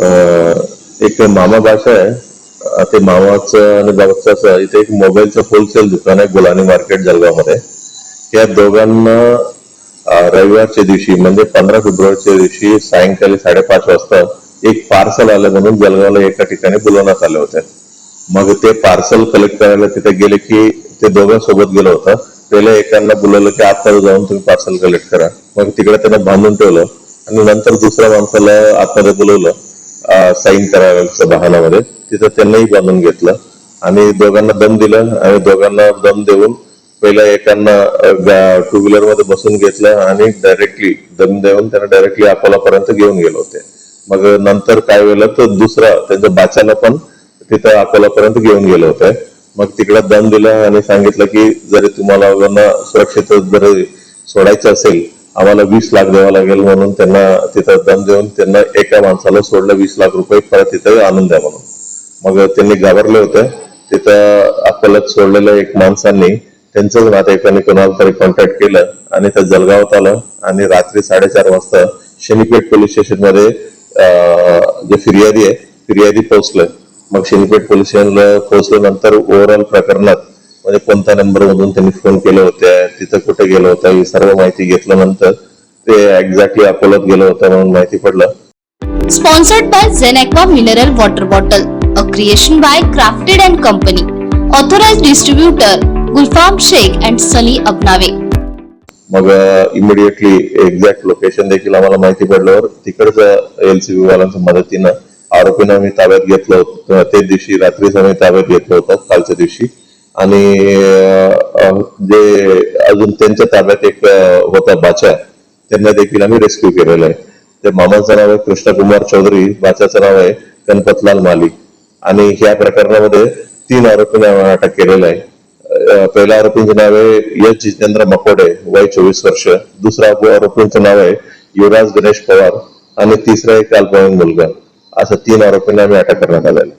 एक मामा भाषा आहे. ते मामाचं आणि बाबाचं इथे एक मोबाईलचं होलसेल दुकान आहे गुलानी मार्केट जळगावमध्ये. या दोघांना रविवारच्या दिवशी म्हणजे 15 फेब्रुवारीच्या दिवशी सायंकाळी 5:30 वाजता एक पार्सल आलं म्हणून जळगावला एका ठिकाणी बोलवण्यात आले होते. मग ते पार्सल कलेक्ट करायला तिथे गेले की ते दोघं सोबत गेलं होतं. पहिल्या एकांना बोलवलं की आतमध्ये जाऊन तुम्ही पार्सल कलेक्ट करा. मग तिकडे त्यांना बांधून ठेवलं आणि नंतर दुसऱ्या माणसाला आतमध्ये बोलवलं साईन करायच्या बहाणामध्ये. तिथं त्यांनाही बांधून घेतलं आणि दोघांना दम दिलं आणि दोघांना दम देऊन पहिल्या एकांना टू व्हीलर मध्ये बसून घेतलं आणि डायरेक्टली दम देऊन त्यांना डायरेक्टली अकोलापर्यंत घेऊन गेले होते. मग नंतर काय वेळेला तर दुसरा त्यांच्या बाच्याला पण तिथं अकोलापर्यंत घेऊन गेले होते. मग तिकडे दम दिला आणि सांगितलं की जरी तुम्हाला सुरक्षित जर सोडायचं असेल आम्हाला 20 लाख द्यावं लागेल म्हणून त्यांना तिथं दम देऊन त्यांना एका माणसाला सोडलं 20 लाख रुपये परत तिथं आणून द्या म्हणून. मग त्यांनी घाबरले होते. तिथं अकोल्यात सोडलेल्या एक माणसांनी त्यांच्याच नातेवाईकांनी कोणाला तरी कॉन्टॅक्ट केलं आणि त्या जळगावात आलं आणि रात्री 4:30 वाजता शनीपेठ पोलीस स्टेशन मध्ये जे फिर्यादी पोहोचलं. मग शनीपेठ पोलीस स्टेशनला पोहोचल्यानंतर ओव्हरऑल प्रकरणात म्हणजे कोणत्या नंबर मधून त्यांनी फोन केले होते, तिथं कुठे गेलं होतं ही सर्व माहिती घेतल्यानंतर ते एक्झॅक्टली अकोल्यात गेलं होतं म्हणून माहिती पडलं. Sponsored by Zenaqua Mineral Water Bottle, a creation by Crafted and Company. Authorized distributor Gulfam Sheikh and Sunny Abnave. मग इमिडिएटली एक्झॅक्ट लोकेशन देखील आम्हाला माहिती पडल्यावर तिकडचं LCB वाल्यांच्या मदतीनं आरोपींना आम्ही ताब्यात घेतलं होतं. ते दिवशी रात्रीच आम्ही ताब्यात घेतलं होतं कालच्या दिवशी. आणि जे अजून त्यांच्या ताब्यात एक होता बाचा त्यांना देखील आम्ही रेस्क्यू केलेला आहे. ते मामाचं नाव आहे कृष्णकुमार चौधरी, बाचाचं नाव आहे गणपतलाल माली. आणि ह्या प्रकरणामध्ये 3 आरोपींना अटक केलेला आहे. पहिल्या आरोपींचं नाव आहे यश जितेंद्र मकोडे, वय 24 वर्ष. दुसऱ्या आरोपींचं नाव आहे युवराज गणेश पवार आणि तिसरा एक अल्पवयीन मुलगा. असं 3 आरोपींना आम्ही अटक करण्यात आलेला.